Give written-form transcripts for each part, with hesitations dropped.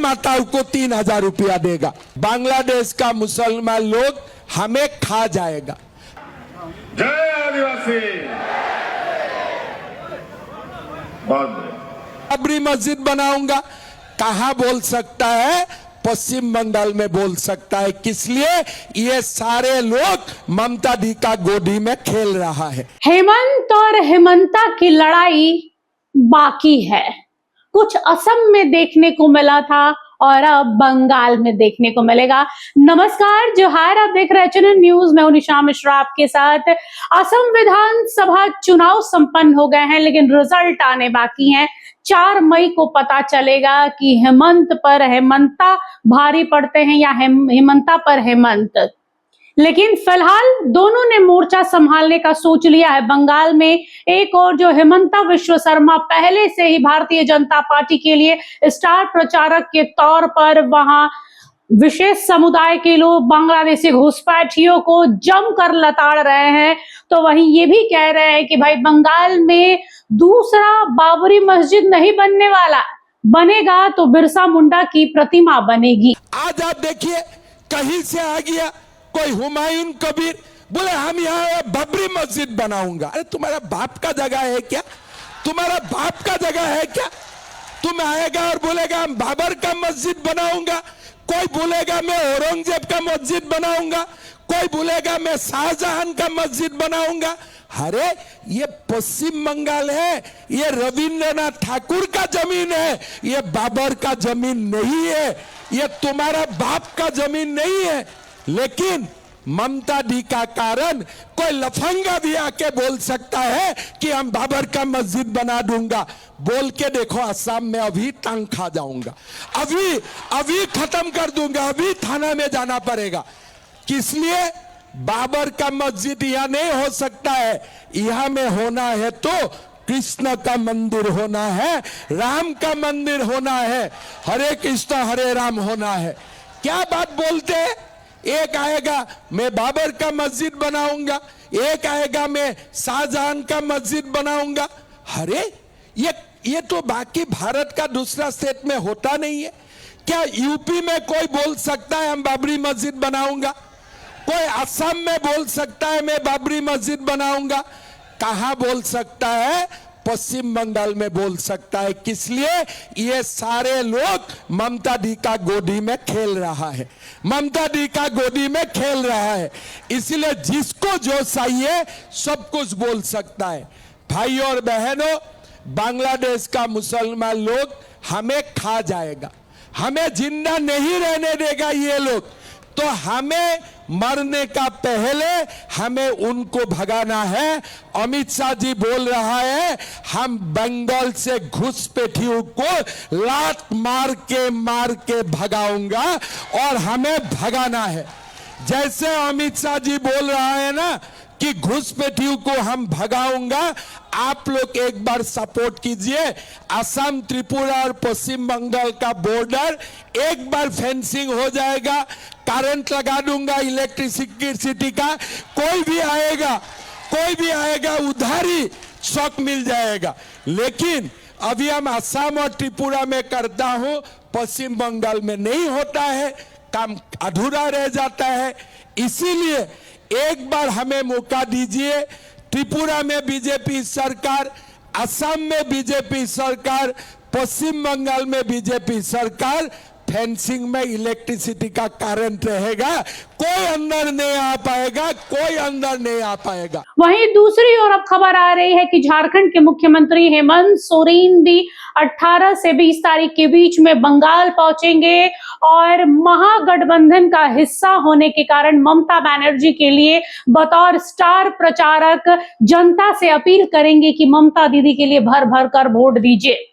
माताओं को 3,000 रुपया देगा। बांग्लादेश का मुसलमान लोग हमें खा जाएगा। जय आदिवासी। बाबरी मस्जिद बनाऊंगा, कहां बोल सकता है? पश्चिम बंगाल में बोल सकता है। किस लिए? ये सारे लोग ममता दी का गोदी में खेल रहा है। हेमंत और हेमंता की लड़ाई बाकी है। कुछ असम में देखने को मिला था और अब बंगाल में देखने को मिलेगा। नमस्कार, जोहार, आप देख रहे हैं एचएनएन न्यूज। मैं हूं निशा मिश्रा आपके साथ। असम विधानसभा चुनाव संपन्न हो गए हैं, लेकिन रिजल्ट आने बाकी हैं। 4 मई को पता चलेगा कि हेमंत पर हेमंता भारी पड़ते हैं या हेमंता पर हेमंत। लेकिन फिलहाल दोनों ने मोर्चा संभालने का सोच लिया है। बंगाल में एक और जो हेमंता विश्व शर्मा पहले से ही भारतीय जनता पार्टी के लिए स्टार प्रचारक के तौर पर वहां विशेष समुदाय के लोग बांग्लादेशी घुसपैठियों को जमकर लताड़ रहे हैं, तो वहीं ये भी कह रहे हैं कि भाई बंगाल में दूसरा बाबरी मस्जिद नहीं बनने वाला, बनेगा तो बिरसा मुंडा की प्रतिमा बनेगी। आज आप देखिए, कहीं से आ गया कोई हुमायूं कबीर, बोले हम यहाँ बाबरी मस्जिद बनाऊंगा। अरे तुम्हारा बाप का जगह है क्या? तुम्हारा बाप का जगह है क्या? तुम आएगा और बोलेगा हम बाबर का मस्जिद बनाऊंगा, कोई बोलेगा मैं औरंगजेब का मस्जिद बनाऊंगा, कोई बोलेगा मैं शाहजहां का मस्जिद बनाऊंगा। अरे ये पश्चिम बंगाल है, ये रविंद्रनाथ ठाकुर का जमीन है, ये बाबर का जमीन नहीं है, ये तुम्हारा बाप का जमीन नहीं है। लेकिन ममता दी का कारण कोई लफंगा भी आके बोल सकता है कि हम बाबर का मस्जिद बना दूंगा। बोल के देखो, असम में अभी टांग खा जाऊंगा, अभी खत्म कर दूंगा, अभी थाना में जाना पड़ेगा। किस लिए? बाबर का मस्जिद यहां नहीं हो सकता है। यहां में होना है तो कृष्ण का मंदिर होना है, राम का मंदिर होना है, हरे कृष्ण हरे राम होना है। क्या बात बोलते हैं? एक आएगा मैं बाबर का मस्जिद बनाऊंगा, एक आएगा मैं शाहजहां का मस्जिद बनाऊंगा। अरे ये तो बाकी भारत का दूसरा स्टेट में होता नहीं है क्या? यूपी में कोई बोल सकता है हम बाबरी मस्जिद बनाऊंगा? कोई असम में बोल सकता है मैं बाबरी मस्जिद बनाऊंगा? कहां बोल सकता है? पश्चिम बंगाल में बोल सकता है। किस लिए? ये सारे लोग ममता दी का गोदी में खेल रहा है, ममता दी का गोदी में खेल रहा है। इसलिए जिसको जो चाहिए सब कुछ बोल सकता है। भाई और बहनों, बांग्लादेश का मुसलमान लोग हमें खा जाएगा, हमें जिंदा नहीं रहने देगा ये लोग। तो हमें मरने का पहले हमें उनको भगाना है। अमित शाह जी बोल रहा है हम बंगाल से घुसपैठियों को लात मार के भगाऊंगा और हमें भगाना है। जैसे अमित शाह जी बोल रहा है ना कि घुसपैठियों को हम भगाऊंगा, आप लोग एक बार सपोर्ट कीजिए। असम, त्रिपुरा और पश्चिम बंगाल का बॉर्डर एक बार फेंसिंग हो जाएगा, करंट लगा दूंगा इलेक्ट्रिसिटी का। कोई भी आएगा उधार ही शॉक मिल जाएगा। लेकिन अभी हम असम और त्रिपुरा में करता हूं, पश्चिम बंगाल में नहीं होता है, काम अधूरा रह जाता है। इसीलिए एक बार हमें मौका दीजिए। त्रिपुरा में बीजेपी सरकार, असम में बीजेपी सरकार, पश्चिम बंगाल में बीजेपी सरकार, फेंसिंग में इलेक्ट्रिसिटी का करंट रहेगा, कोई अंदर नहीं आ पाएगा, कोई अंदर नहीं आ पाएगा। वहीं दूसरी ओर अब खबर आ रही है कि झारखंड के मुख्यमंत्री हेमंत सोरेन भी 18 से 20 तारीख के बीच में बंगाल पहुंचेंगे और महागठबंधन का हिस्सा होने के कारण ममता बनर्जी के लिए बतौर स्टार प्रचारक जनता से अपील करेंगे कि ममता दीदी के लिए भर भर कर वोट दीजिए।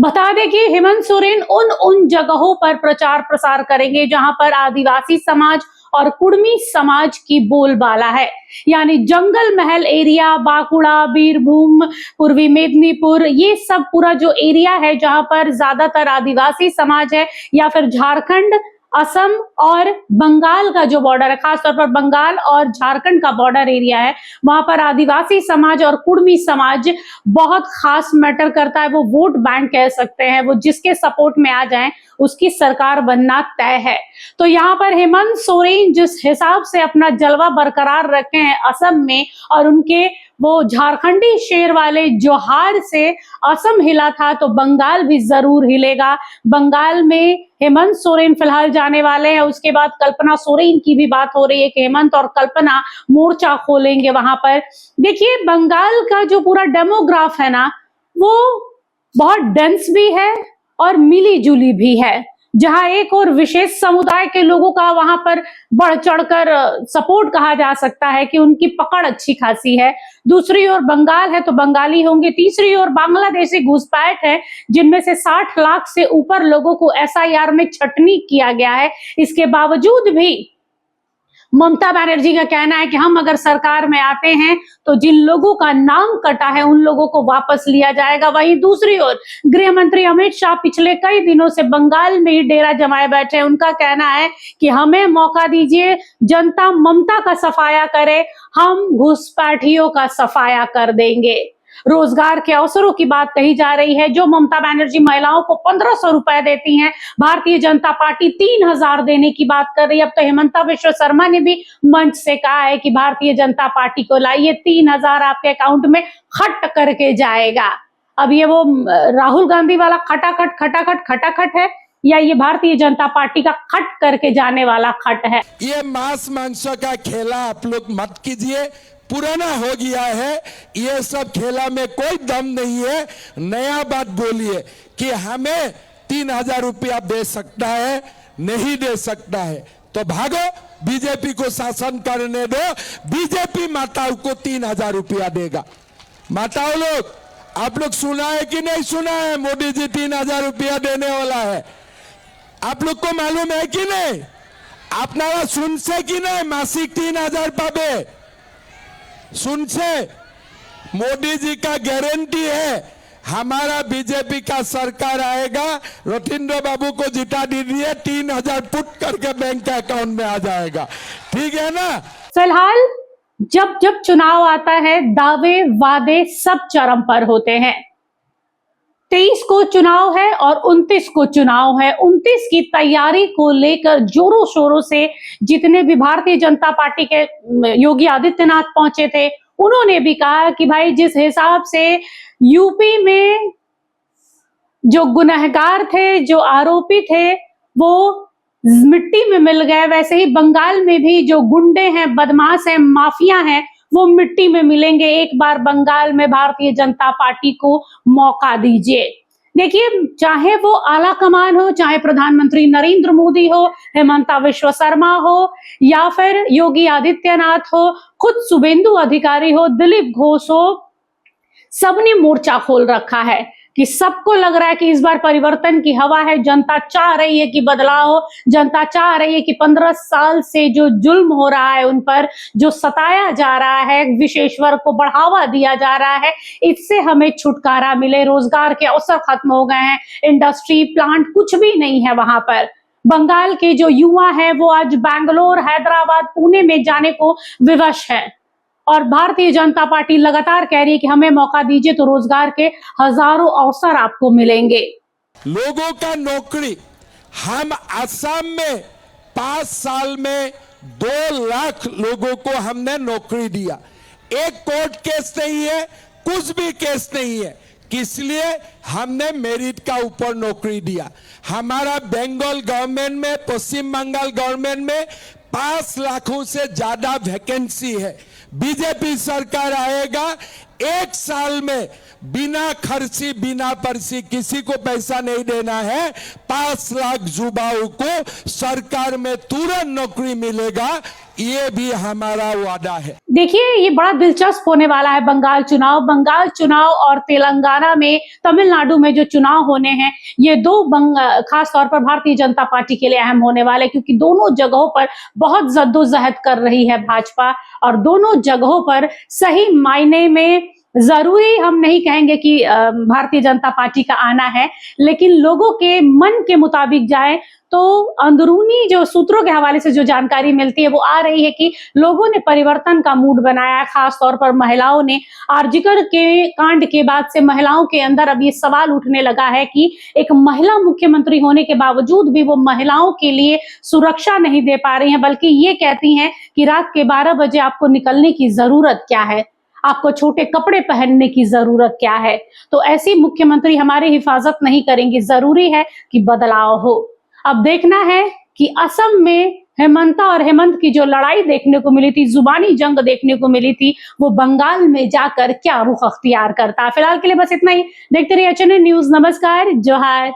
बता दें कि हेमंत सोरेन उन जगहों पर प्रचार प्रसार करेंगे जहां पर आदिवासी समाज और कुड़मी समाज की बोलबाला है, यानी जंगल महल एरिया, बांकुड़ा, बीरभूम, पूर्वी मेदिनीपुर, ये सब पूरा जो एरिया है जहां पर ज्यादातर आदिवासी समाज है, या फिर झारखंड असम और बंगाल का जो बॉर्डर है, खासतौर पर बंगाल और झारखंड का बॉर्डर एरिया है, वहां पर आदिवासी समाज और कुर्मी समाज बहुत खास मैटर करता है। वो वोट बैंक कह सकते हैं, वो जिसके सपोर्ट में आ जाएं उसकी सरकार बनना तय है। तो यहाँ पर हेमंत सोरेन जिस हिसाब से अपना जलवा बरकरार रखे हैं असम में, और उनके वो झारखंडी शेर वाले जोहार से असम हिला था, तो बंगाल भी जरूर हिलेगा। बंगाल में हेमंत सोरेन फिलहाल जाने वाले हैं, उसके बाद कल्पना सोरेन की भी बात हो रही है कि हेमंत और कल्पना मोर्चा खोलेंगे वहां पर। देखिए, बंगाल का जो पूरा डेमोग्राफ है ना, वो बहुत डेंस भी है और मिली जुली भी है, जहां एक और विशेष समुदाय के लोगों का वहां पर बढ़ चढ़कर सपोर्ट कहा जा सकता है कि उनकी पकड़ अच्छी खासी है। दूसरी ओर बंगाल है तो बंगाली होंगे। तीसरी ओर बांग्लादेशी घुसपैठ है, जिनमें से 60 लाख से ऊपर लोगों को एसआईआर में छटनी किया गया है। इसके बावजूद भी ममता बनर्जी का कहना है कि हम अगर सरकार में आते हैं तो जिन लोगों का नाम कटा है उन लोगों को वापस लिया जाएगा। वहीं दूसरी ओर गृह मंत्री अमित शाह पिछले कई दिनों से बंगाल में ही डेरा जमाए बैठे हैं। उनका कहना है कि हमें मौका दीजिए, जनता ममता का सफाया करे, हम घुसपैठियों का सफाया कर देंगे। रोजगार के अवसरों की बात कही जा रही है। जो ममता बनर्जी महिलाओं को 1500 रुपए देती हैं, भारतीय जनता पार्टी 3000 देने की बात कर रही है। अब तो हेमंता विश्व शर्मा ने भी मंच से कहा है कि भारतीय जनता पार्टी को लाइए, 3000 आपके अकाउंट में खट करके जाएगा। अब ये वो राहुल गांधी वाला खटाखट है या ये भारतीय जनता पार्टी का खट करके जाने वाला खट है? ये मांस मांसों का खेला आप लोग मत कीजिए, पुराना हो गया है। ये सब खेला में कोई दम नहीं है। नया बात बोलिए कि हमें 3000 रुपया दे सकता है, नहीं दे सकता है तो भागो, बीजेपी को शासन करने दो। बीजेपी माताओं को 3000 रुपया देगा। माताओं लोग, आप लोग सुना है कि नहीं सुना है? मोदी जी 3000 रुपया देने वाला है। आप लोग को मालूम है कि नहीं? अपनारा सुनसे कि नहीं? मासिक 3000 पावे सुनसे। मोदी जी का गारंटी है, हमारा बीजेपी का सरकार आएगा, रथिंद्र बाबू को जिता दीजिए, 3000 पुट करके बैंक के अकाउंट में आ जाएगा। ठीक है ना? फिलहाल जब जब चुनाव आता है, दावे वादे सब चरम पर होते हैं। 23 को चुनाव है और 29 को चुनाव है। 29 की तैयारी को लेकर जोरों शोरों से जितने भी भारतीय जनता पार्टी के योगी आदित्यनाथ पहुंचे थे, उन्होंने भी कहा कि भाई जिस हिसाब से यूपी में जो गुनहगार थे, जो आरोपी थे, वो मिट्टी में मिल गए, वैसे ही बंगाल में भी जो गुंडे हैं, बदमाश हैं, माफिया हैं, वो मिट्टी में मिलेंगे। एक बार बंगाल में भारतीय जनता पार्टी को मौका दीजिए। देखिए, चाहे वो आला कमान हो, चाहे प्रधानमंत्री नरेंद्र मोदी हो, हेमंता विश्व शर्मा हो, या फिर योगी आदित्यनाथ हो, खुद शुभेंदु अधिकारी हो, दिलीप घोष हो, सबने मोर्चा खोल रखा है कि सबको लग रहा है कि इस बार परिवर्तन की हवा है। जनता चाह रही है कि बदलाव हो। जनता चाह रही है कि 15 साल से जो जुल्म हो रहा है, उन पर जो सताया जा रहा है, विशेष वर्ग को बढ़ावा दिया जा रहा है, इससे हमें छुटकारा मिले। रोजगार के अवसर खत्म हो गए हैं, इंडस्ट्री प्लांट कुछ भी नहीं है वहां पर। बंगाल के जो युवा है वो आज बैंगलोर, हैदराबाद, पुणे में जाने को विवश है, और भारतीय जनता पार्टी लगातार कह रही है कि हमें मौका दीजिए तो रोजगार के हजारों अवसर आपको मिलेंगे। लोगों का नौकरी, हम असम में 5 साल में 2 लाख लोगों को हमने नौकरी दिया। एक कोर्ट केस नहीं है, कुछ भी केस नहीं है, किस लिए? हमने मेरिट का ऊपर नौकरी दिया। हमारा बंगाल गवर्नमेंट में, पश्चिम बंगाल गवर्नमेंट में 5 लाखों से ज्यादा वैकेंसी है। बीजेपी सरकार आएगा, 1 साल में बिना खर्ची, बिना पर्ची, किसी को पैसा नहीं देना है, 5 लाख युवाओं को सरकार में तुरंत नौकरी मिलेगा। ये भी हमारा वादा है। देखिए, ये बड़ा दिलचस्प होने वाला है बंगाल चुनाव और तेलंगाना में, तमिलनाडु में जो चुनाव होने हैं, ये दो खास तौर पर भारतीय जनता पार्टी के लिए अहम होने वाले, क्योंकि दोनों जगहों पर बहुत जद्दोजहद कर रही है भाजपा, और दोनों जगहों पर सही मायने में जरूरी हम नहीं कहेंगे कि भारतीय जनता पार्टी का आना है, लेकिन लोगों के मन के मुताबिक जाए तो अंदरूनी जो सूत्रों के हवाले से जो जानकारी मिलती है वो आ रही है कि लोगों ने परिवर्तन का मूड बनाया, खास तौर पर महिलाओं ने। आरजीकर के कांड के बाद से महिलाओं के अंदर अब ये सवाल उठने लगा है कि एक महिला मुख्यमंत्री होने के बावजूद भी वो महिलाओं के लिए सुरक्षा नहीं दे पा रही हैं, बल्कि ये कहती हैं कि रात के 12 बजे आपको निकलने की जरूरत क्या है, आपको छोटे कपड़े पहनने की जरूरत क्या है। तो ऐसी मुख्यमंत्री हमारी हिफाजत नहीं करेंगी, जरूरी है कि बदलाव हो। अब देखना है कि असम में हेमंता और हेमंत की जो लड़ाई देखने को मिली थी, जुबानी जंग देखने को मिली थी, वो बंगाल में जाकर क्या रुख अख्तियार करता है। फिलहाल के लिए बस इतना ही। देखते रहिए HNN न्यूज। नमस्कार, जोहार।